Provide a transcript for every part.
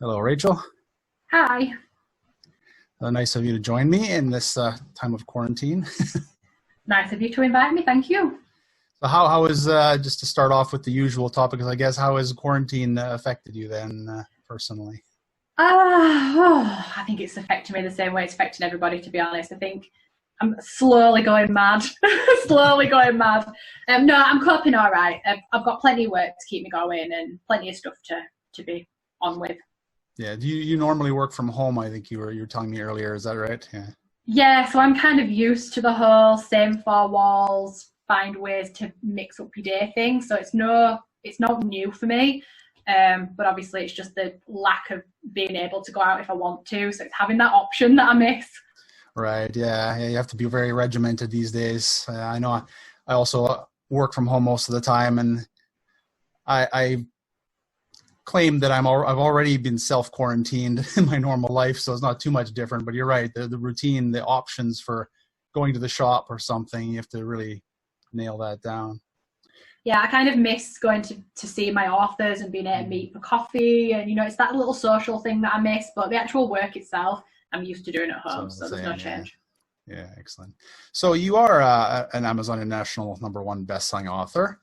Hello, Rachel. Hi. Nice of you to join me in this time of quarantine. Nice of you to invite me. Thank you. So, how is just to start off with the usual topics? I guess how has quarantine affected you then personally? I think it's affecting me the same way it's affecting everybody, to be honest. I think I'm slowly going mad. Slowly going mad. No, I'm coping all right. I've got plenty of work to keep me going and plenty of stuff to be on with. Yeah. Do you normally work from home? I think you were telling me earlier. Is that right? Yeah. Yeah, so I'm kind of used to the whole same four walls, find ways to mix up your day thing. So it's not new for me. But obviously it's just the lack of being able to go out if I want to. So it's having that option that I miss. Right. Yeah. Yeah. You have to be very regimented these days. I know. I also work from home most of the time, and I claim that I've already been self quarantined in my normal life, so it's not too much different. But you're right, the routine, the options for going to the shop or something, you have to really nail that down. Yeah, I kind of miss going to see my authors and being able to Mhm. meet for coffee. And, it's that little social thing that I miss. But the actual work itself, I'm used to doing at home. So the So there's no same, yeah. change. Yeah, excellent. So you are an Amazon International #1 best-selling author,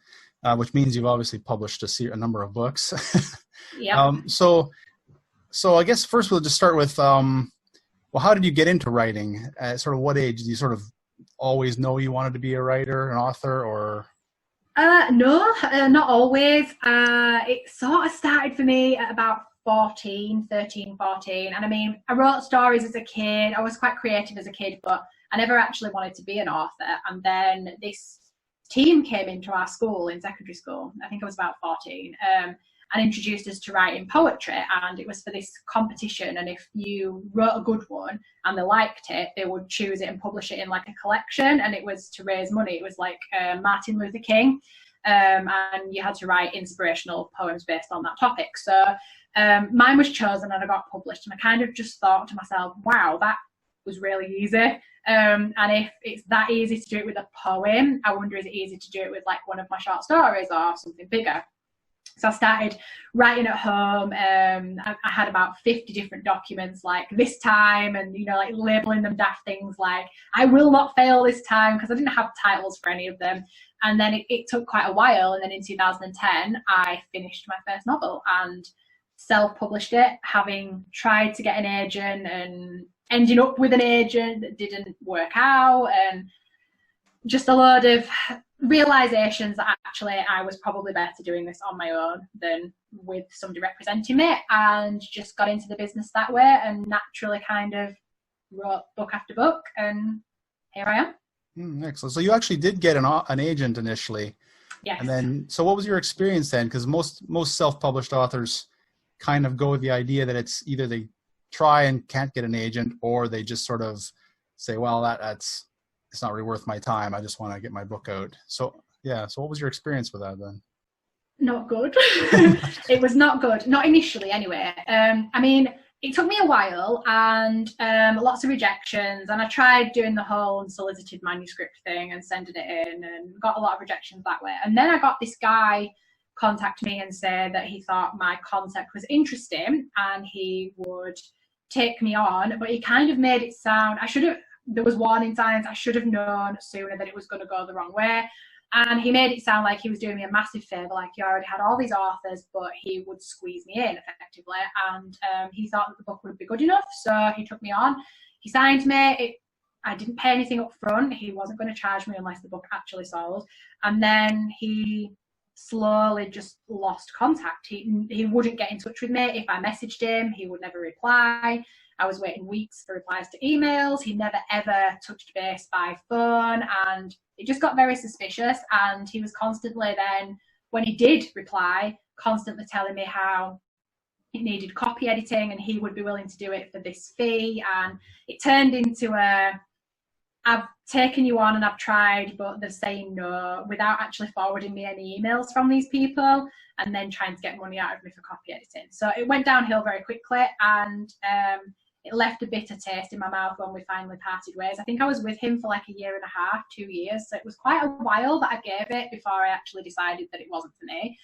which means you've obviously published a number of books. Yep. um, so, so I guess first we'll just start with, well, how did you get into writing? At sort of what age did you sort of always know you wanted to be a writer, an author, or? No, not always. It sort of started for me at about 14, 13, 14. And I mean, I wrote stories as a kid. I was quite creative as a kid, but I never actually wanted to be an author. And then this team came into our school in secondary school. I think I was about 14. And introduced us to writing poetry. And it was for this competition. And if you wrote a good one and they liked it, they would choose it and publish it in like a collection. And it was to raise money. It was like Martin Luther King. And you had to write inspirational poems based on that topic. So mine was chosen and I got published. And I kind of just thought to myself, wow, that was really easy. And if it's that easy to do it with a poem, I wonder is it easy to do it with like one of my short stories or something bigger. So I started writing at home. I had about 50 different documents like this time and, like labeling them daft things like I will not fail this time because I didn't have titles for any of them. And then it took quite a while. And then in 2010, I finished my first novel and self-published it, having tried to get an agent and ending up with an agent that didn't work out. And just a load of realizations that actually I was probably better doing this on my own than with somebody representing me, and just got into the business that way and naturally kind of wrote book after book, and here I am. Excellent. So you actually did get an agent initially, and Yes. then so what was your experience then? Because most self-published authors kind of go with the idea that it's either they try and can't get an agent, or they just sort of say, well, that's it's not really worth my time. I just want to get my book out. So yeah. So what was your experience with that then? Not good. It was not good, not initially anyway. I mean, it took me a while and lots of rejections, and I tried doing the whole unsolicited manuscript thing and sending it in and got a lot of rejections that way. And then I got this guy contact me and say that he thought my concept was interesting and he would take me on, but he kind of made it sound, there was warning signs, I should have known sooner that it was going to go the wrong way. And he made it sound like he was doing me a massive favour, like he already had all these authors, but he would squeeze me in effectively. And he thought that the book would be good enough, so he took me on. He signed me. I didn't pay anything up front. He wasn't going to charge me unless the book actually sold. And then he slowly just lost contact. He wouldn't get in touch with me. If I messaged him, he would never reply. I was waiting weeks for replies to emails. He never ever touched base by phone, and it just got very suspicious. And he was constantly then, when he did reply, constantly telling me how it needed copy editing and he would be willing to do it for this fee. And it turned into I've taken you on and I've tried, but they're saying no without actually forwarding me any emails from these people and then trying to get money out of me for copy editing. So it went downhill very quickly, and it left a bitter taste in my mouth when we finally parted ways. I think I was with him for like a year and a half, 2 years. So it was quite a while that I gave it before I actually decided that it wasn't for me.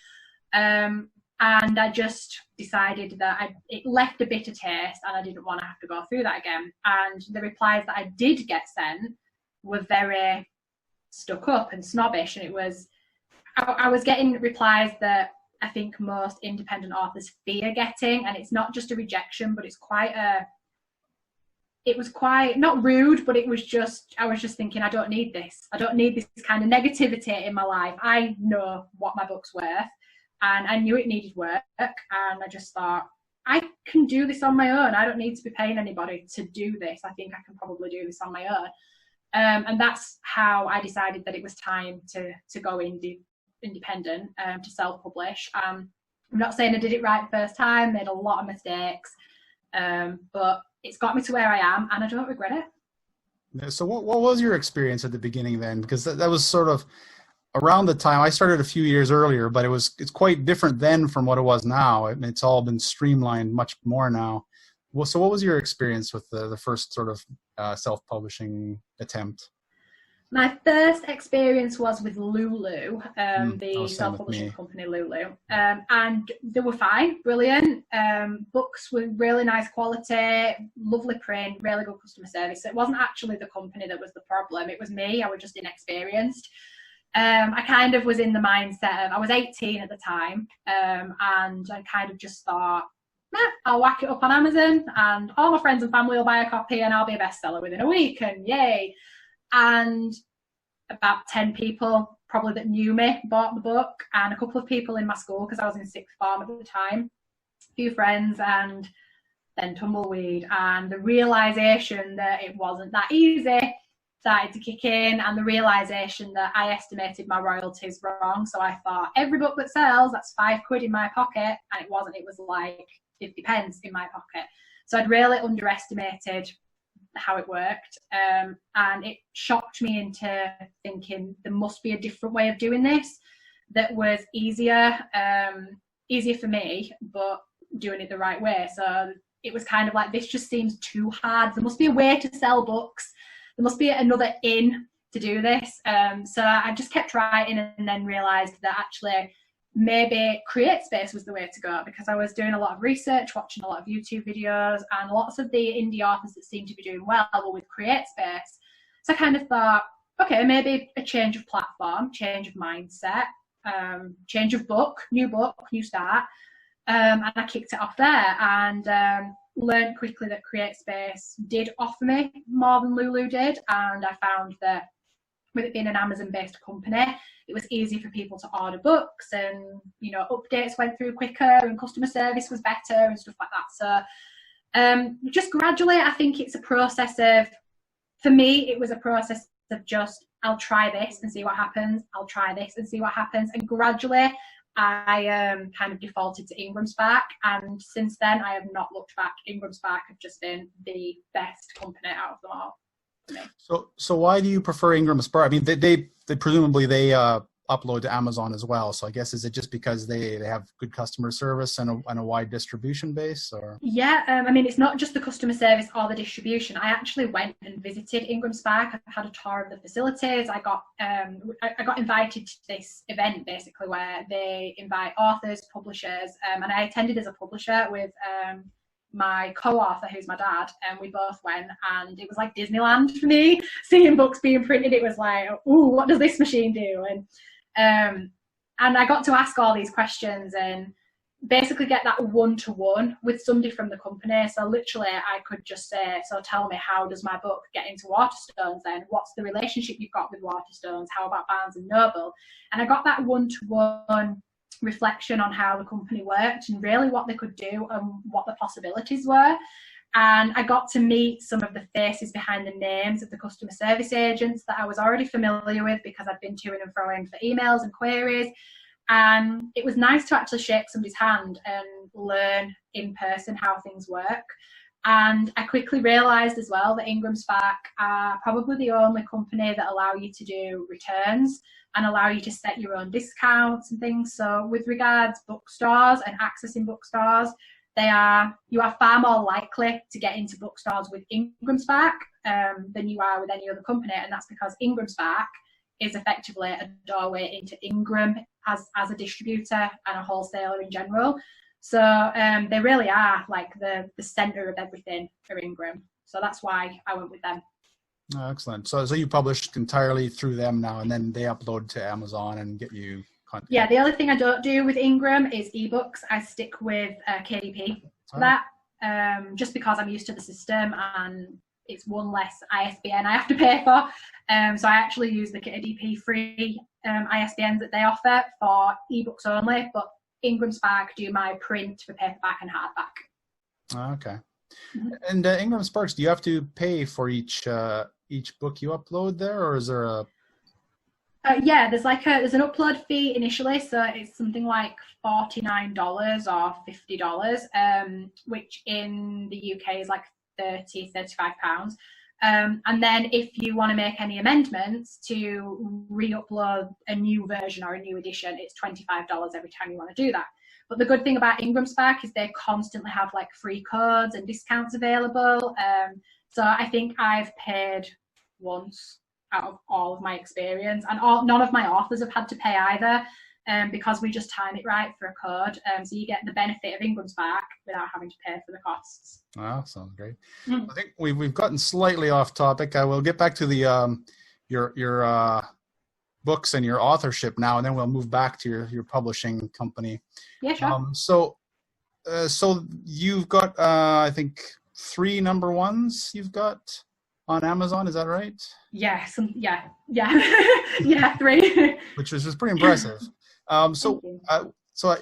And I just decided that it left a bitter taste and I didn't want to have to go through that again. And the replies that I did get sent were very stuck up and snobbish. And I was getting replies that I think most independent authors fear getting. And it's not just a rejection, but it was quite, not rude, but I was just thinking, I don't need this. I don't need this kind of negativity in my life. I know what my book's worth. And I knew it needed work, and I just thought, I can do this on my own. I don't need to be paying anybody to do this. I think I can probably do this on my own. And that's how I decided that it was time to go independent, to self-publish. I'm not saying I did it right the first time, made a lot of mistakes, but it's got me to where I am, and I don't regret it. So what was your experience at the beginning then? Because that was sort of around the time I started a few years earlier, but it's quite different then from what it was now. It's all been streamlined much more now. Well, so what was your experience with the first sort of self-publishing attempt? My first experience was with Lulu, the self-publishing company Lulu, and they were fine, brilliant. Books were really nice quality, lovely print, really good customer service. So it wasn't actually the company that was the problem, it was me. I was just inexperienced. I kind of was in the mindset of, I was 18 at the time, and I kind of just thought, I'll whack it up on Amazon and all my friends and family will buy a copy and I'll be a bestseller within a week, and yay. And about 10 people probably that knew me bought the book, and a couple of people in my school, because I was in sixth form at the time, a few friends, and then tumbleweed. And the realisation that it wasn't that easy started to kick in, and the realisation that I estimated my royalties wrong. So I thought, every book that sells, that's £5 in my pocket, and it wasn't. It was like 50 pence in my pocket. So I'd really underestimated how it worked, and it shocked me into thinking there must be a different way of doing this that was easier for me, but doing it the right way. So it was kind of like, this just seems too hard. There must be a way to sell books. There must be another in to do this. So I just kept writing, and then realised that actually maybe CreateSpace was the way to go, because I was doing a lot of research, watching a lot of YouTube videos, and lots of the indie authors that seemed to be doing well were with CreateSpace. So I kind of thought, okay, maybe a change of platform, change of mindset, change of book, new start. And I kicked it off there, and learned quickly that CreateSpace did offer me more than Lulu did. And I found that with it being an Amazon-based company, it was easy for people to order books, and updates went through quicker, and customer service was better and stuff like that. So just gradually, I think it's a process of, for me, it was a process of just, I'll try this and see what happens. I'll try this and see what happens. And gradually, I kind of defaulted to Ingram Spark, and since then, I have not looked back. Ingram Spark have just been the best company out of them all. So why do you prefer Ingram Spark? I mean, they presumably upload to Amazon as well. So I guess, is it just because they have good customer service and a wide distribution base, or? Yeah, I mean, it's not just the customer service or the distribution. I actually went and visited Ingram Spark. I had a tour of the facilities. I got invited to this event basically where they invite authors, publishers, and I attended as a publisher with my co-author, who's my dad, and we both went, and it was like Disneyland for me, seeing books being printed. It was like, ooh, what does this machine do? And I got to ask all these questions and basically get that one-to-one with somebody from the company. So literally I could just say, so tell me, how does my book get into Waterstones then? What's the relationship you've got with Waterstones? How about Barnes and Noble? And I got that one-to-one reflection on how the company worked and really what they could do and what the possibilities were. And I got to meet some of the faces behind the names of the customer service agents that I was already familiar with, because I'd been to and fro for emails and queries. And it was nice to actually shake somebody's hand and learn in person how things work. And I quickly realised as well that Ingram Spark are probably the only company that allow you to do returns and allow you to set your own discounts and things. So with regards bookstores and accessing bookstores, you are far more likely to get into bookstores with Ingram Spark than you are with any other company. And that's because Ingram Spark is effectively a doorway into Ingram as a distributor and a wholesaler in general. So they really are like the center of everything for Ingram. So that's why I went with them. Oh, excellent. So you published entirely through them now, and then they upload to Amazon and get you content. Yeah, the only thing I don't do with Ingram is ebooks. I stick with KDP for that, just because I'm used to the system and it's one less ISBN I have to pay for. So I actually use the KDP free ISBNs that they offer for ebooks only, but Ingram Spark do my print for paperback and hardback. Okay. Mm-hmm. And Ingram Sparks, do you have to pay for each book you upload there, or is there a? Yeah, there's an upload fee initially, so it's something like $49 or $50, which in the UK is like £35. And then if you want to make any amendments to re-upload a new version or a new edition, it's $25 every time you want to do that. But the good thing about Ingram Spark is they constantly have like free codes and discounts available. So I think I've paid once out of all of my experience, and none of my authors have had to pay either, because we just time it right for a code. So you get the benefit of Ingram Spark without having to pay for the costs. Wow, sounds great. I think we've gotten slightly off topic. I will get back to the your books and your authorship now, and then we'll move back to your publishing company. Yeah, sure. So you've got I think 3 number ones you've got on Amazon, is that right? Yes, yeah, yeah, 3. Which is just pretty impressive. So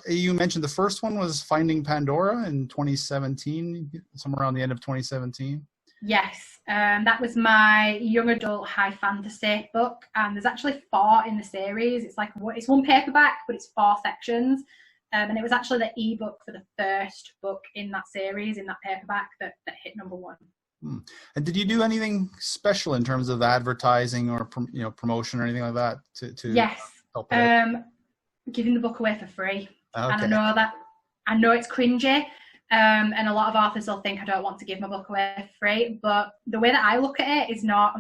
you mentioned the first one was Finding Pandora in 2017, somewhere around the end of 2017. Yes, that was my young adult high fantasy book, and there's actually 4 in the series. It's one paperback, but it's 4 sections, and it was actually the ebook for the first book in that series, in that paperback, that hit number 1. And did you do anything special in terms of advertising or promotion or anything like that to yes, help it? Giving the book away for free. Okay. And I know it's cringy, and a lot of authors will think I don't want to give my book away for free, but the way that I look at it is not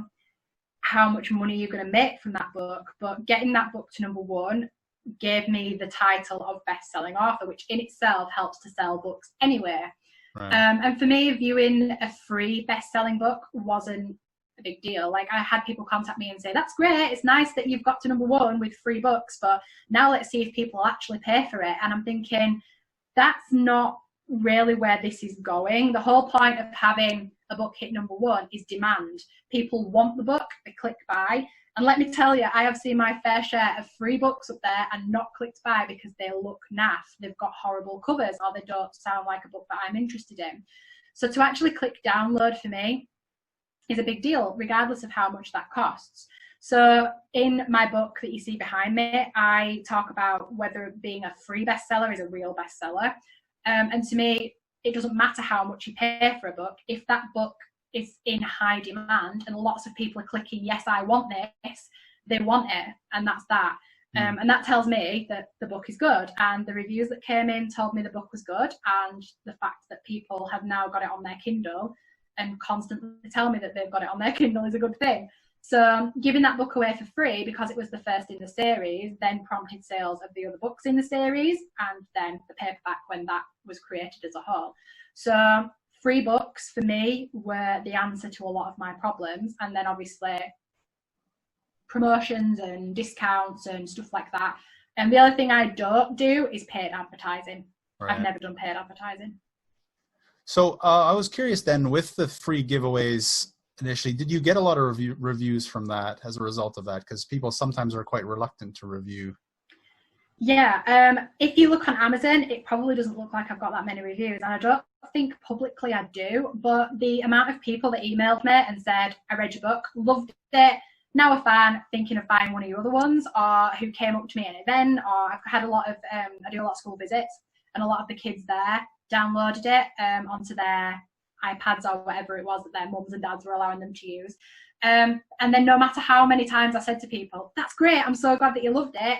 how much money you're going to make from that book, but getting that book to number 1 gave me the title of best-selling author, which in itself helps to sell books anyway. Right. And for me, viewing a free best-selling book wasn't a big deal. Like, I had people contact me and say, that's great, it's nice that you've got to number 1 with free books, but now let's see if people actually pay for it. And I'm thinking, that's not really where this is going. The whole point of having a book hit number 1 is demand. People want the book, they click buy. And let me tell you, I have seen my fair share of free books up there and not clicked buy because they look naff. They've got horrible covers, or they don't sound like a book that I'm interested in. So to actually click download for me is a big deal, regardless of how much that costs. So in my book that you see behind me, I talk about whether being a free bestseller is a real bestseller. And to me, it doesn't matter how much you pay for a book. If that book is in high demand and lots of people are clicking, yes, I want this, they want it, and that's that. And that tells me that the book is good, and the reviews that came in told me the book was good, and the fact that people have now got it on their Kindle and constantly tell me that they've got it on their Kindle is a good thing. So giving that book away for free because it was the first in the series then prompted sales of the other books in the series, and then the paperback when that was created as a whole. So free books for me were the answer to a lot of my problems, and then obviously promotions and discounts and stuff like that. And the other thing I don't do is paid advertising. Right. I've never done paid advertising. So I was curious then, with the free giveaways initially, did you get a lot of reviews from that as a result of that? Because people sometimes are quite reluctant to review. Yeah, if you look on Amazon, it probably doesn't look like I've got that many reviews, and I don't think publicly I do, but the amount of people that emailed me and said, I read your book, loved it, now a fan, thinking of buying one of your other ones, or who came up to me at an event, or I've had a lot of, I do a lot of school visits, and a lot of the kids there downloaded it onto their iPads or whatever it was that their mums and dads were allowing them to use. And then no matter how many times I said to people, that's great, I'm so glad that you loved it,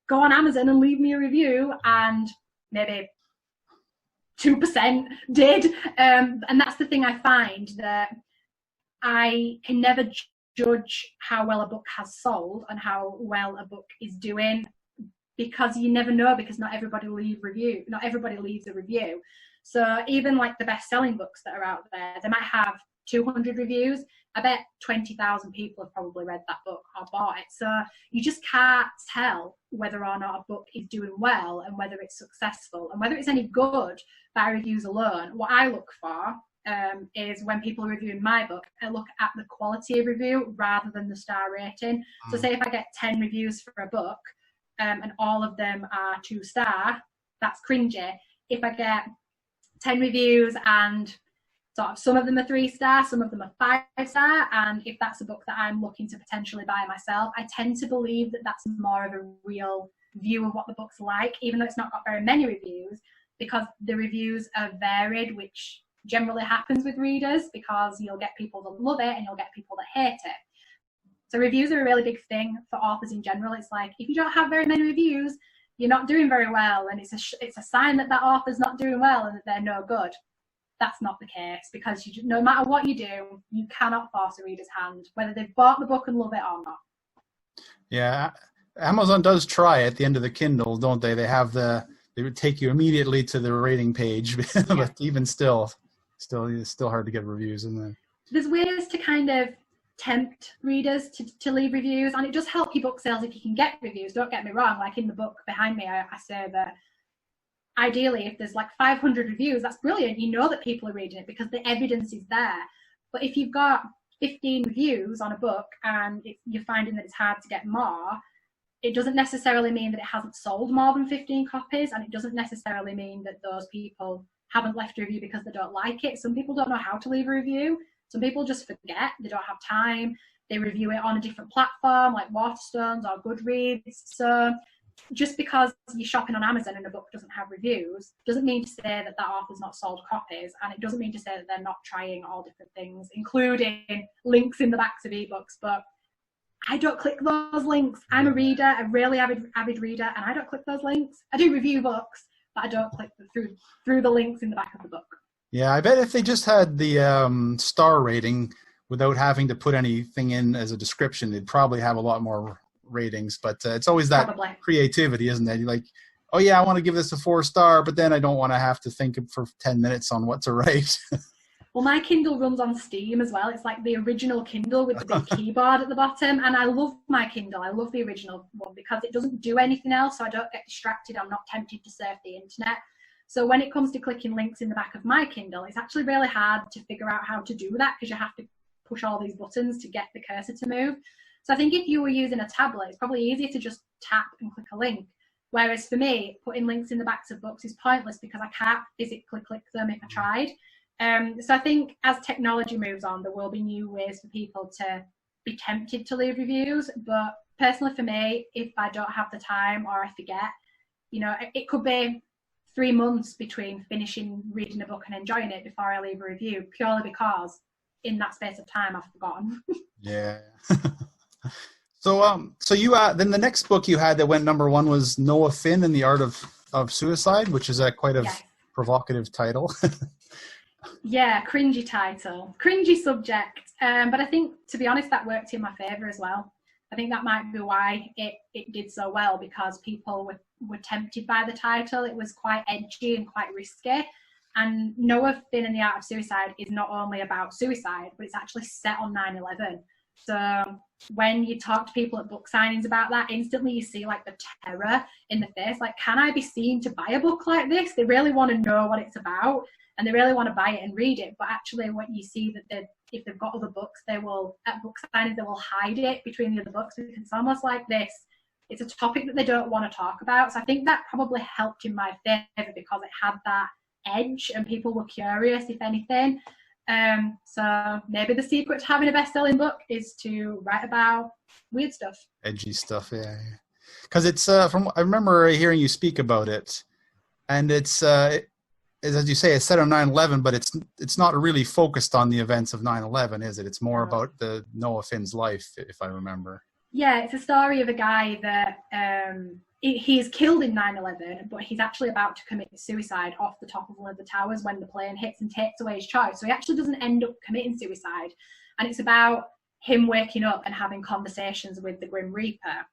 go on Amazon and leave me a review, and maybe 2% did. And that's the thing I find, that I can never judge how well a book has sold and how well a book is doing, because you never know, because not everybody leaves a review. So even like the best-selling books that are out there, they might have 200 reviews. I bet 20,000 people have probably read that book or bought it. So you just can't tell whether or not a book is doing well and whether it's successful and whether it's any good by reviews alone. What I look for is, when people are reviewing my book, I look at the quality of review rather than the star rating. So say if I get 10 reviews for a book and all of them are 2-star, that's cringy. If I get 10 reviews and sort of some of them are 3-star, some of them are 5-star, and if that's a book that I'm looking to potentially buy myself, I tend to believe that that's more of a real view of what the book's like, even though it's not got very many reviews, because the reviews are varied, which generally happens with readers, because you'll get people that love it and you'll get people that hate it. So reviews are a really big thing for authors in general. It's like, if you don't have very many reviews, you're not doing very well, and it's a sign that that author's not doing well and that they're no good. That's not the case, because no matter what you do, you cannot force a reader's hand, whether they've bought the book and love it or not. Yeah, Amazon does try at the end of the Kindle, don't they? They would take you immediately to the rating page, but even still, it's still hard to get reviews, isn't it? There's ways to kind of tempt readers to leave reviews, and it does help your book sales if you can get reviews. Don't get me wrong. Like in the book behind me, I say that ideally, if there's like 500 reviews, that's brilliant. You know that people are reading it because the evidence is there. But if you've got 15 reviews on a book and you're finding that it's hard to get more, it doesn't necessarily mean that it hasn't sold more than 15 copies, and it doesn't necessarily mean that those people haven't left a review because they don't like it. Some people don't know how to leave a review. Some people just forget. They don't have time. They review it on a different platform like Waterstones or Goodreads. So just because you're shopping on Amazon and a book doesn't have reviews doesn't mean to say that that author's not sold copies, and it doesn't mean to say that they're not trying all different things, including links in the backs of ebooks. But I don't click those links. I'm a reader, a really avid reader, and I don't click those links. I do review books, but I don't click through the links in the back of the book. Yeah, I bet if they just had the star rating without having to put anything in as a description, they'd probably have a lot more ratings. But it's always that creativity, isn't it? You're like, oh yeah, I want to give this a 4-star, but then I don't want to have to think for 10 minutes on what to rate. Well, my Kindle runs on Steam as well. It's like the original Kindle with the big keyboard at the bottom. And I love my Kindle. I love the original one because it doesn't do anything else, so I don't get distracted. I'm not tempted to surf the internet. So when it comes to clicking links in the back of my Kindle, it's actually really hard to figure out how to do that, because you have to push all these buttons to get the cursor to move. So I think if you were using a tablet, it's probably easier to just tap and click a link. Whereas for me, putting links in the backs of books is pointless because I can't physically click them if I tried. So I think as technology moves on, there will be new ways for people to be tempted to leave reviews. But personally for me, if I don't have the time or I forget, it could be 3 months between finishing reading a book and enjoying it before I leave a review, purely because in that space of time I've forgotten. Yeah. So you then the next book you had that went #1 was Noah Finn and the Art of Suicide, which is quite a provocative title. Yeah, cringy title, cringy subject. But I think, to be honest, that worked in my favour as well. I think that might be why it did so well, because people were tempted by the title. It was quite edgy and quite risky. And Noah Finn and the Art of Suicide is not only about suicide, but it's actually set on 9/11. So when you talk to people at book signings about that, instantly you see like the terror in the face. Like, can I be seen to buy a book like this? They really want to know what it's about, and they really want to buy it and read it. But actually, when you see that if they've got other books, they will, at book signings, they will hide it between the other books, because it's almost like this. It's a topic that they don't want to talk about. So I think that probably helped in my favour, because it had that edge and people were curious, if anything. So maybe the secret to having a best-selling book is to write about weird stuff, edgy stuff. Yeah, because it's I remember hearing you speak about it, and it's as you say, it's set on 9/11, but it's not really focused on the events of 9/11, is it? It's more about the Noah Finn's life, if I remember. Yeah, it's a story of a guy that he's killed in 9/11, but he's actually about to commit suicide off the top of one of the towers when the plane hits and takes away his choice. So he actually doesn't end up committing suicide. And it's about him waking up and having conversations with the Grim Reaper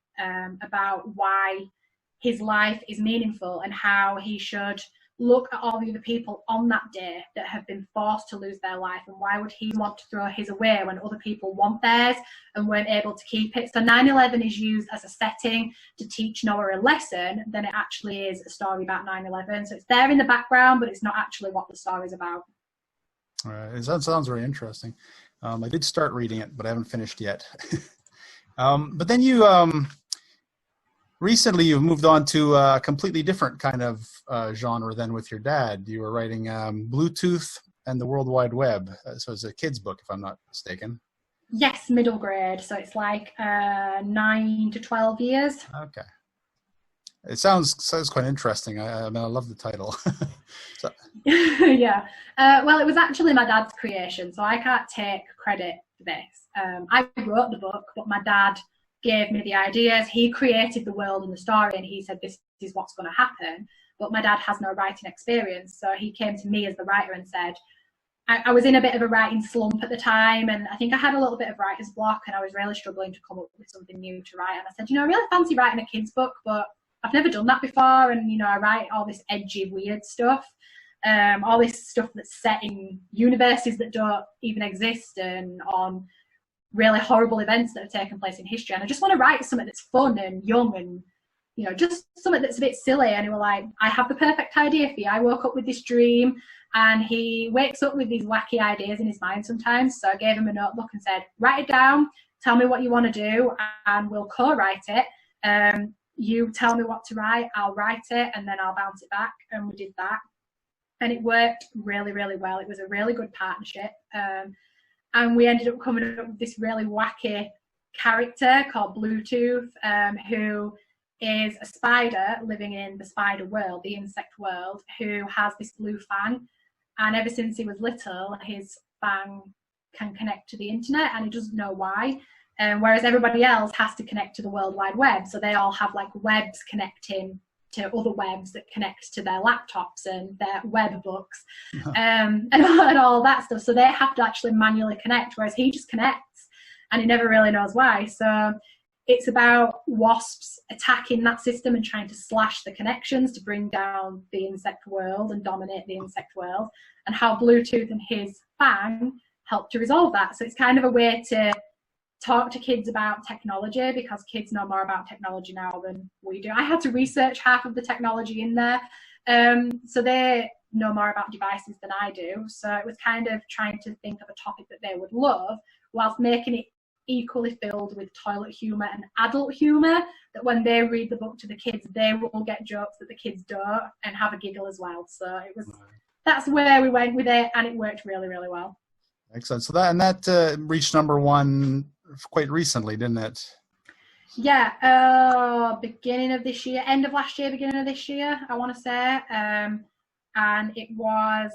about why his life is meaningful and how he should look at all the other people on that day that have been forced to lose their life, and why would he want to throw his away when other people want theirs and weren't able to keep it. So 9/11 is used as a setting to teach Noah a lesson than it actually is a story about 9/11. So it's there in the background, but it's not actually what the story's about. All right. That sounds very interesting. I did start reading it, but I haven't finished yet. But then you recently you've moved on to a completely different kind of genre than with your dad. You were writing Bluetooth and the World Wide Web. So it's a kid's book, if I'm not mistaken. Yes, middle grade. So it's like 9 to 12 years. Okay. It sounds quite interesting. I mean, I love the title. So. Yeah. Well, it was actually my dad's creation, so I can't take credit for this. I wrote the book, but my dad gave me the ideas. He created the world and the story, and he said, this is what's going to happen. But my dad has no writing experience, so he came to me as the writer and said, I was in a bit of a writing slump at the time, and I think I had a little bit of writer's block, and I was really struggling to come up with something new to write. And I said, I really fancy writing a kid's book, but I've never done that before, and I write all this edgy, weird stuff, all this stuff that's set in universes that don't even exist and on really horrible events that have taken place in history. And I just want to write something that's fun and young and just something that's a bit silly. And he was like, I have the perfect idea for you. I woke up with this dream, and he wakes up with these wacky ideas in his mind sometimes. So I gave him a notebook and said, write it down, tell me what you want to do, and we'll co-write it. You tell me what to write, I'll write it, and then I'll bounce it back. And we did that. And it worked really, really well. It was a really good partnership. And we ended up coming up with this really wacky character called Bluetooth, who is a spider living in the spider world, the insect world, who has this blue fang. And ever since he was little, his fang can connect to the internet, and he doesn't know why. Whereas everybody else has to connect to the World Wide Web. So they all have like webs connecting to other webs that connect to their laptops and their web books, and all that stuff. So they have to actually manually connect, whereas he just connects and he never really knows why. So it's about wasps attacking that system and trying to slash the connections to bring down the insect world and dominate the insect world, and how Bluetooth and his fang help to resolve that. So it's kind of a way to talk to kids about technology, because kids know more about technology now than we do. I had to research half of the technology in there, so they know more about devices than I do. So it was kind of trying to think of a topic that they would love whilst making it equally filled with toilet humour and adult humour, that when they read the book to the kids, they will get jokes that the kids don't and have a giggle as well. So that's where we went with it, and it worked really, really well. Excellent. So that reached #1 quite recently, didn't it? Yeah, beginning of this year, end of last year, beginning of this year, I want to say. And it was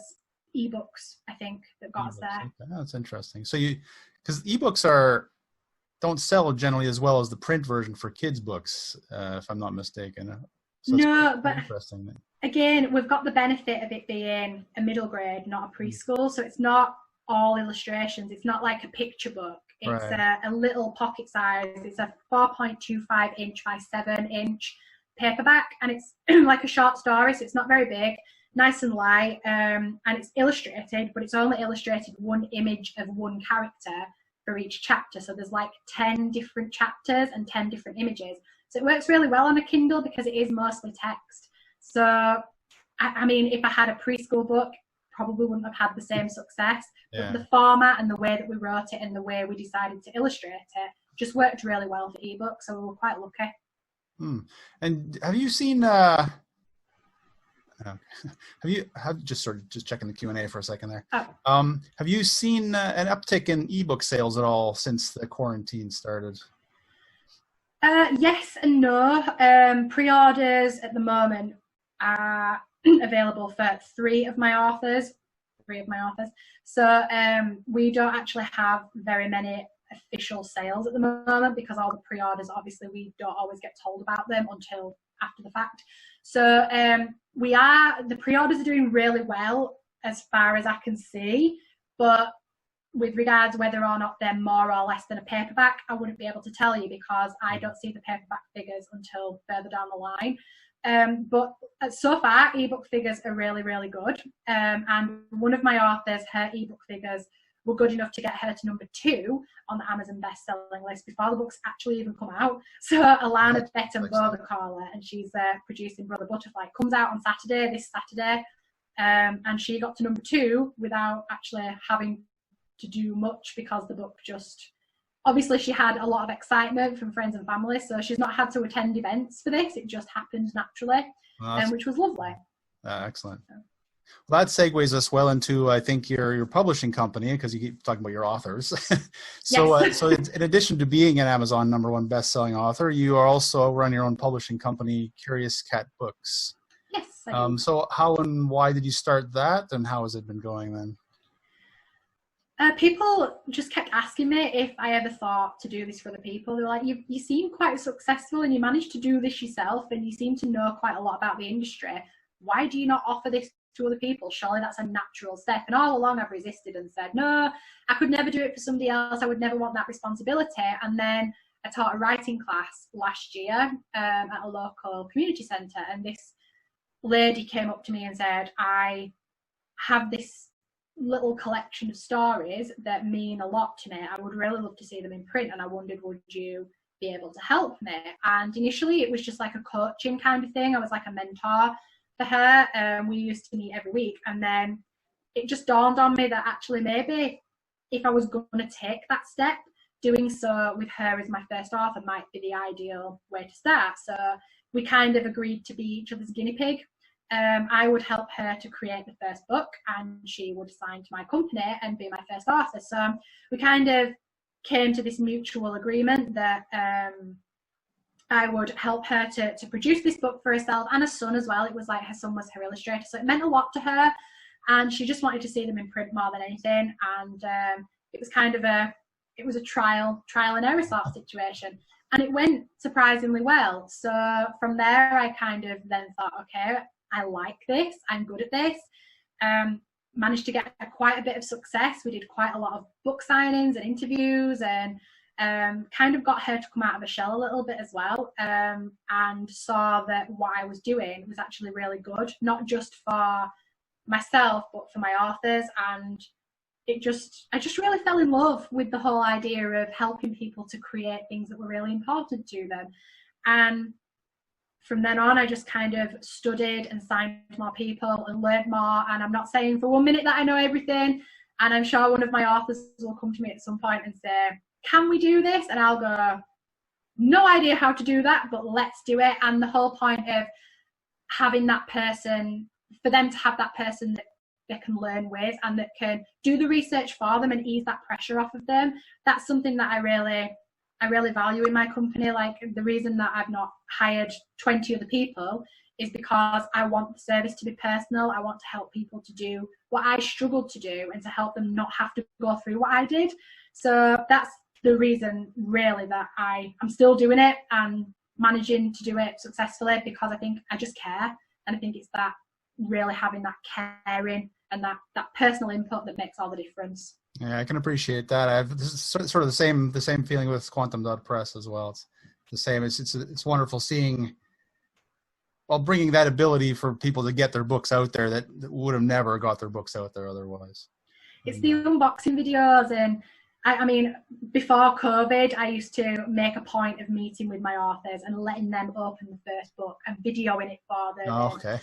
ebooks, I think, that got us there. Okay. That's interesting. So because ebooks don't sell generally as well as the print version for kids' books, if I'm not mistaken. So no, but interesting. Again, we've got the benefit of it being a middle grade, not a preschool. So it's not all illustrations. It's not like a picture book. It's a little pocket size. It's a 4.25 inch by 7 inch paperback, and it's like a short story, so it's not very big, nice and light, and it's illustrated, but it's only illustrated one image of one character for each chapter. So there's like 10 different chapters and 10 different images. So it works really well on a Kindle because it is mostly text. So, I mean, if I had a preschool book, probably wouldn't have had the same success. Yeah. But the format and the way that we wrote it and the way we decided to illustrate it just worked really well for ebook, so we were quite lucky. And have you seen just checking the Q&A for a second there. Have you seen an uptick in ebook sales at all since the quarantine started? Yes and no. Pre-orders at the moment are available for three of my authors. So we don't actually have very many official sales at the moment, because all the pre-orders, obviously we don't always get told about them until after the fact. So the pre-orders are doing really well as far as I can see, but with regards whether or not they're more or less than a paperback, I wouldn't be able to tell you because I don't see the paperback figures until further down the line. But so far, ebook figures are really, really good. And one of my authors, her ebook figures were good enough to get her to number 2 on the Amazon best-selling list before the books actually even come out. So Alana Bettenbow, they call her, and she's producing Brother Butterfly. It comes out on Saturday, this Saturday, and she got to number 2 without actually having to do much because the book just... Obviously, she had a lot of excitement from friends and family, so she's not had to attend events for this. It just happened naturally, which was lovely. Excellent. Well, that segues us well into, I think, your publishing company, because you keep talking about your authors. So, yes. So in addition to being an Amazon #1 best-selling author, you are also run your own publishing company, Curious Cat Books. Yes. I do. So how and why did you start that, and how has it been going then? People just kept asking me if I ever thought to do this for other people. They're like, you seem quite successful and you managed to do this yourself and you seem to know quite a lot about the industry. Why do you not offer this to other people? Surely that's a natural step. And all along I've resisted and said, no, I could never do it for somebody else. I would never want that responsibility. And then I taught a writing class last year at a local community centre. And this lady came up to me and said, I have this little collection of stories that mean a lot to me. I would really love to see them in print, and I wondered, would you be able to help me? And initially it was just like a coaching kind of thing. I was like a mentor for her. We used to meet every week, and then it just dawned on me that actually maybe if I was going to take that step, doing so with her as my first author might be the ideal way to start. So we kind of agreed to be each other's guinea pig. I would help her to create the first book, and she would sign to my company and be my first author. So we kind of came to this mutual agreement that I would help her to produce this book for herself and her son as well. It was like her son was her illustrator, so it meant a lot to her, and she just wanted to see them in print more than anything. And it was kind of a trial and error sort of situation, and it went surprisingly well. So from there, I kind of then thought, okay, I like this, I'm good at this. Managed to get quite a bit of success. We did quite a lot of book signings and interviews, and kind of got her to come out of her shell a little bit as well, and saw that what I was doing was actually really good, not just for myself, but for my authors. And I just really fell in love with the whole idea of helping people to create things that were really important to them. And from then on, I just kind of studied and signed more people and learned more. And I'm not saying for 1 minute that I know everything. And I'm sure one of my authors will come to me at some point and say, can we do this? And I'll go, no idea how to do that, but let's do it. And the whole point of having that person, for them to have that person that they can learn with and that can do the research for them and ease that pressure off of them, that's something that I really value in my company. Like, the reason that I've not hired 20 other people is because I want the service to be personal. I want to help people to do what I struggled to do and to help them not have to go through what I did. So that's the reason really that I'm still doing it and managing to do it successfully, because I think I just care. And I think it's that really having that caring and that personal input that makes all the difference. Yeah, I can appreciate that. This is sort of the same feeling with Quantum.press as well. It's the same. It's wonderful seeing, well, bringing that ability for people to get their books out there that would have never got their books out there otherwise. It's the unboxing videos, and I mean, before COVID, I used to make a point of meeting with my authors and letting them open the first book and videoing it for them. Oh, okay.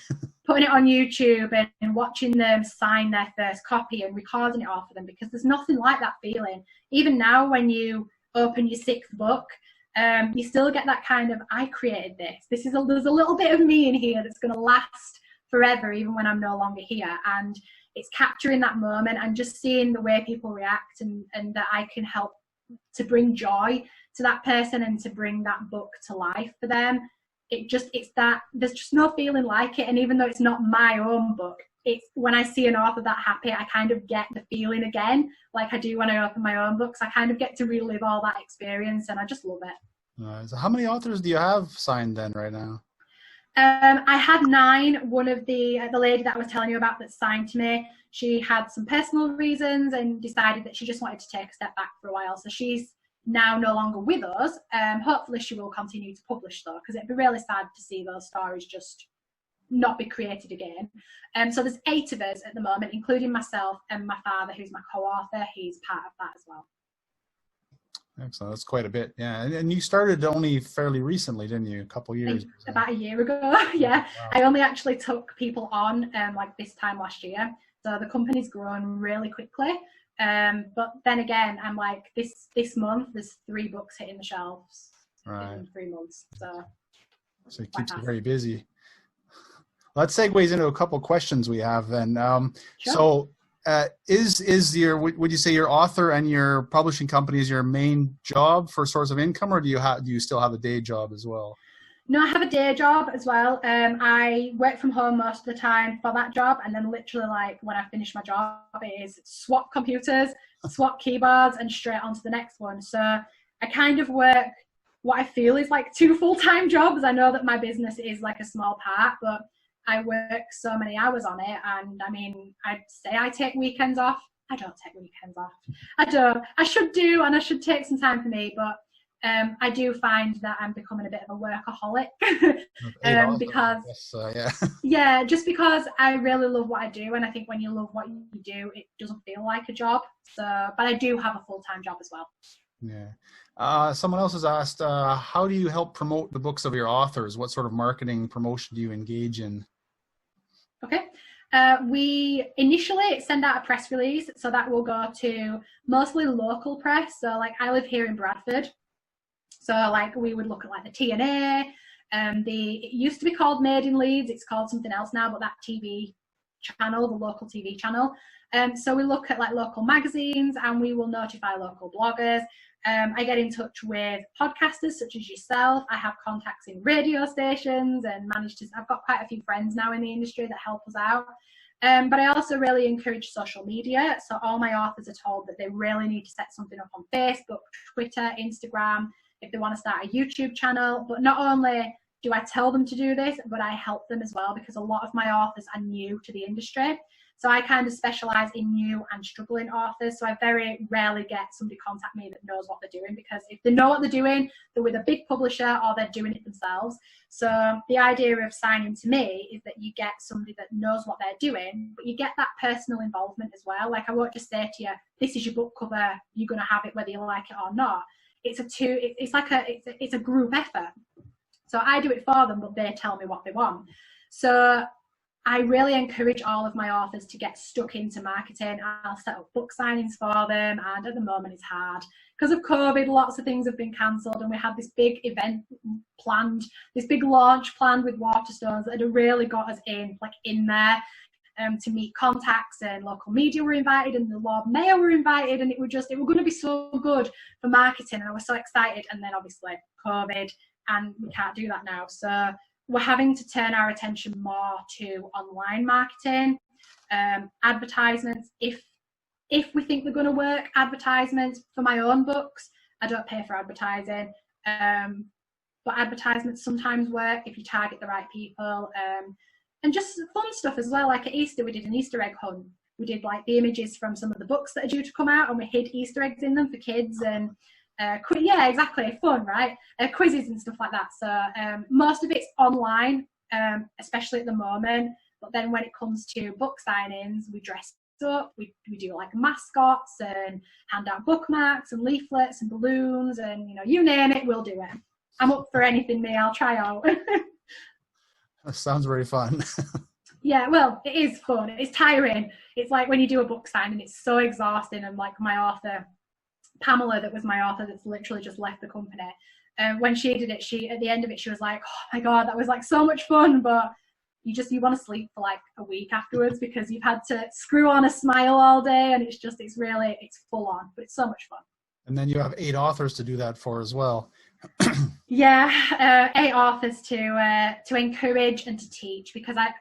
Putting it on YouTube and watching them sign their first copy and recording it all for them, because there's nothing like that feeling. Even now, when you open your 6th book, you still get that kind of, I created this. There's a little bit of me in here that's going to last forever, even when I'm no longer here. And it's capturing that moment and just seeing the way people react, and that I can help to bring joy to that person and to bring that book to life for them. It's that there's just no feeling like it. And even though it's not my own book, it's when I see an author that happy, I kind of get the feeling again, like I do when I open my own books. I kind of get to relive all that experience, and I just love it. So how many authors do you have signed then right now? I had 9. One of the lady that I was telling you about that signed to me, she had some personal reasons and decided that she just wanted to take a step back for a while. So she's now no longer with us. Hopefully she will continue to publish though, because it'd be really sad to see those stories just not be created again. So there's 8 of us at the moment, including myself and my father, who's my co-author. He's part of that as well. Excellent. That's quite a bit. Yeah. And you started only fairly recently, didn't you? A couple years. About a year ago. Yeah. Wow. I only actually took people on like this time last year. So the company's grown really quickly. But then again, I'm like, this month, there's 3 books hitting the shelves in 3 months. So it keeps you very busy. Well, that segues into a couple questions we have then. Sure. So is your, would you say your author and your publishing company is your main job for source of income, or do you still have a day job as well? No, I have a day job as well. I work from home most of the time for that job, and then literally like when I finish my job, it is swap computers, swap keyboards, and straight on to the next one. So I kind of work what I feel is like 2 full-time jobs. I know that my business is like a small part, but I work so many hours on it, and I mean, I'd say I take weekends off. I don't take weekends off. I don't. I should do, and I should take some time for me, but I do find that I'm becoming a bit of a workaholic because yeah, just because I really love what I do, and I think when you love what you do, it doesn't feel like a job. So, but I do have a full-time job as well. Yeah. Someone else has asked, how do you help promote the books of your authors? What sort of marketing promotion do you engage in? Okay. We initially send out a press release, so that will go to mostly local press. So like I live here in Bradford. So like we would look at like the TNA, it used to be called Made in Leeds. It's called something else now, but that TV channel, the local TV channel. So we look at like local magazines, and we will notify local bloggers. I get in touch with podcasters such as yourself. I have contacts in radio stations and I've got quite a few friends now in the industry that help us out. But I also really encourage social media. So all my authors are told that they really need to set something up on Facebook, Twitter, Instagram, if they want to start a YouTube channel. But not only do I tell them to do this, but I help them as well, because a lot of my authors are new to the industry. So I kind of specialize in new and struggling authors. So I very rarely get somebody contact me that knows what they're doing, because if they know what they're doing, they're with a big publisher or they're doing it themselves. So the idea of signing to me is that you get somebody that knows what they're doing, but you get that personal involvement as well. Like I won't just say to you, this is your book cover, you're going to have it whether you like it or not. It's a group effort. So I do it for them, but they tell me what they want. So I really encourage all of my authors to get stuck into marketing. I'll set up book signings for them, and at the moment it's hard. Because of COVID, lots of things have been cancelled, and we had this big event planned, this big launch planned with Waterstones that had really got us in there to meet contacts, and local media were invited, and the Lord Mayor were invited, and it was going to be so good for marketing, and I was so excited. And then obviously COVID, and we can't do that now. So we're having to turn our attention more to online marketing, advertisements. If we think they're going to work, advertisements for my own books. I don't pay for advertising, but advertisements sometimes work if you target the right people. And just fun stuff as well. Like at Easter, we did an Easter egg hunt. We did like the images from some of the books that are due to come out, and we hid Easter eggs in them for kids, and yeah, exactly, fun, right? Quizzes and stuff like that. So most of it's online, especially at the moment. But then when it comes to book signings, we dress up, we do like mascots and hand out bookmarks and leaflets and balloons, and you name it, we'll do it. I'm up for anything, me. I'll try out. That sounds very fun. Yeah, well, it is fun. It's tiring. It's like when you do a book signing, it's so exhausting. And like my author, Pamela, that was my author that's literally just left the company. When she did it, at the end of it, she was like, oh my God, that was like so much fun. But you want to sleep for like a week afterwards, because you've had to screw on a smile all day, and it's full on, but it's so much fun. And then you have 8 authors to do that for as well. Yeah, 8 authors to encourage and to teach, because I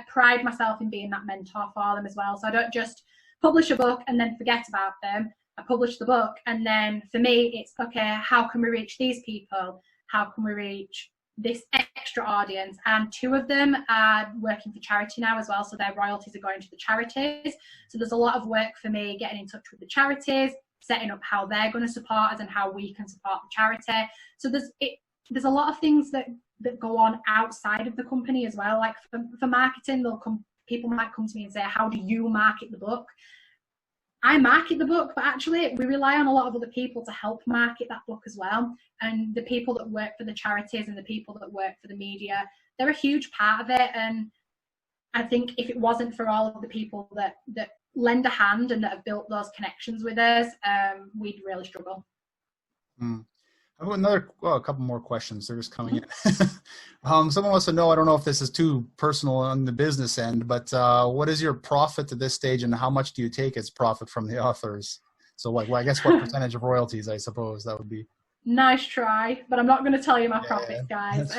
pride myself in being that mentor for them as well. So I don't just publish a book and then forget about them. I publish the book, and then for me it's okay, how can we reach these people? How can we reach this extra audience, and 2 of them are working for charity now as well, so their royalties are going to the charities. So there's a lot of work for me getting in touch with the charities, setting up how they're going to support us and how we can support the charity. So there's a lot of things that go on outside of the company as well. Like for marketing, people might come to me and say, how do you market the book? I market the book, but actually we rely on a lot of other people to help market that book as well. And the people that work for the charities and the people that work for the media, they're a huge part of it. And I think if it wasn't for all of the people that lend a hand and that have built those connections with us, we'd really struggle. I've got a couple more questions. They're just coming in. Someone wants to know, I don't know if this is too personal on the business end, but what is your profit at this stage and how much do you take as profit from the authors? So like, well, I guess what percentage of royalties, I suppose that would be. Nice try, but I'm not going to tell you my profits, guys.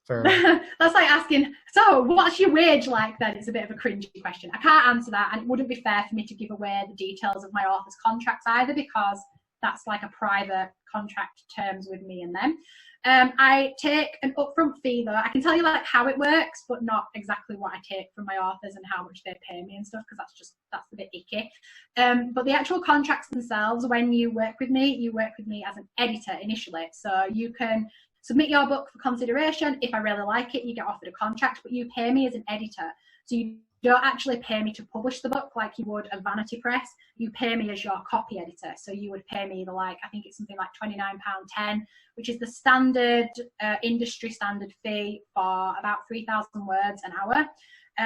Fair enough. That's like asking, so what's your wage like then? It's a bit of a cringy question. I can't answer that, and it wouldn't be fair for me to give away the details of my author's contracts either, because that's like a private contract terms with me and them. I take an upfront fee though. I can tell you like how it works, but not exactly what I take from my authors and how much they pay me and stuff, because that's a bit icky. But the actual contracts themselves, when you work with me as an editor initially. So you can submit your book for consideration. If I really like it, you get offered a contract, but you pay me as an editor. So you don't actually pay me to publish the book like you would a vanity press. You pay me as your copy editor. So you would pay me I think it's something like £29.10, which is the standard industry standard fee for about 3,000 words an hour.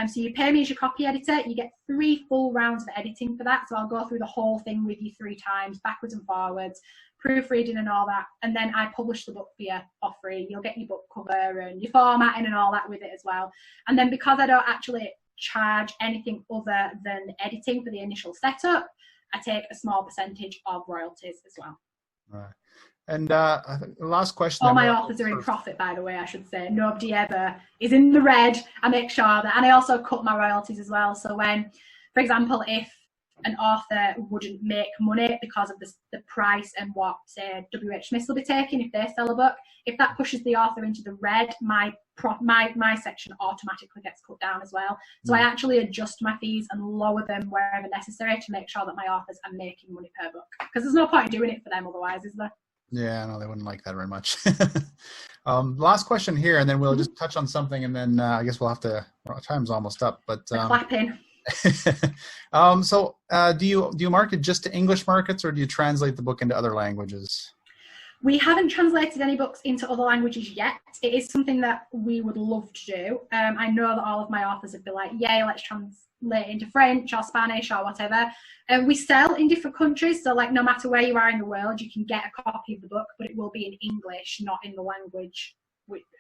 So you pay me as your copy editor. You get 3 full rounds of editing for that. So I'll go through the whole thing with you 3 times, backwards and forwards, proofreading and all that. And then I publish the book for you for free. You'll get your book cover and your formatting and all that with it as well. And then because I don't actually charge anything other than editing for the initial setup, I take a small percentage of royalties as well. Right. And I think the last question. All my authors are in profit, by the way, I should say. Nobody ever is in the red. I make sure that, and I also cut my royalties as well. So when, for example, if an author wouldn't make money because of the price and what, say, WH Smith will be taking if they sell a book, if that pushes the author into the red, my section automatically gets cut down as well. So I actually adjust my fees and lower them wherever necessary to make sure that my authors are making money per book. Because there's no point in doing it for them otherwise, is there? Yeah, no, they wouldn't like that very much. Last question here, and then we'll just touch on something, and then I guess we'll have to. Well, time's almost up, but clapping. So, do you market just to English markets, or do you translate the book into other languages? We haven't translated any books into other languages yet. It is something that we would love to do. I know that all of my authors would be like, "Yeah, let's translate into French or Spanish or whatever." And we sell in different countries, so like no matter where you are in the world, you can get a copy of the book, but it will be in English, not in the language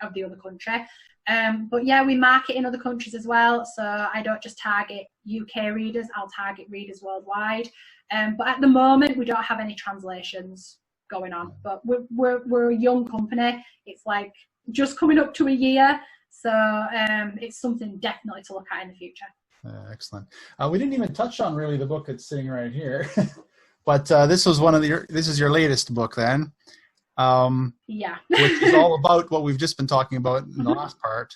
of the other country. But yeah, we market in other countries as well, so I don't just target UK readers, I'll target readers worldwide. But at the moment, we don't have any translations going on, but we're a young company. It's like just coming up to a year, so it's something definitely to look at in the future. Excellent. We didn't even touch on really the book that's sitting right here, but this was this is your latest book then. Yeah. Which is all about what we've just been talking about in the last part,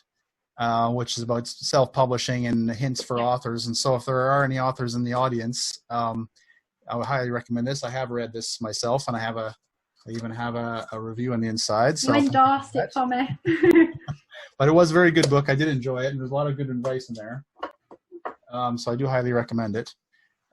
which is about self-publishing and hints for authors. And so if there are any authors in the audience, I would highly recommend this. I have read this myself, and I even have a review on the inside. So you endorsed it for me. But it was a very good book. I did enjoy it, and there's a lot of good advice in there. So I do highly recommend it.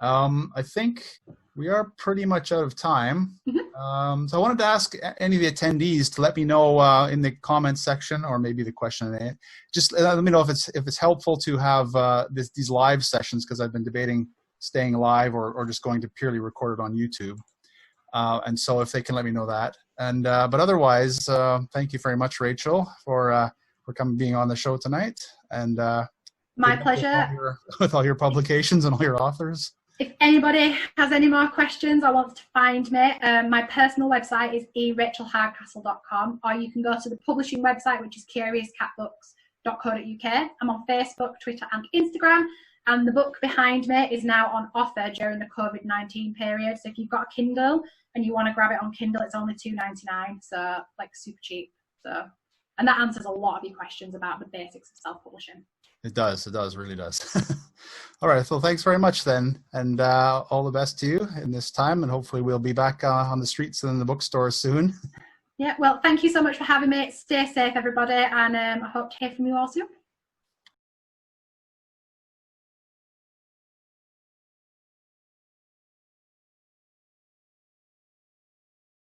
I think we are pretty much out of time. So I wanted to ask any of the attendees to let me know in the comments section, or maybe the question. Just let me know if it's helpful to have these live sessions, because I've been debating staying live or just going to purely record it on YouTube. And so if they can let me know that. And but otherwise, thank you very much, Rachel, for being on the show tonight. And my pleasure. With all your publications and all your authors. If anybody has any more questions or wants to find me, my personal website is erachelhardcastle.com, or you can go to the publishing website, which is curiouscatbooks.co.uk. I'm on Facebook, Twitter and Instagram, and the book behind me is now on offer during the COVID-19 period. So if you've got a Kindle and you want to grab it on Kindle, it's only $2.99, so like super cheap. So And that answers a lot of your questions about the basics of self-publishing. It does, really does. All right, so thanks very much then, and all the best to you in this time, and hopefully we'll be back on the streets and in the bookstores soon. Yeah, well, thank you so much for having me. Stay safe, everybody, and I hope to hear from you all soon.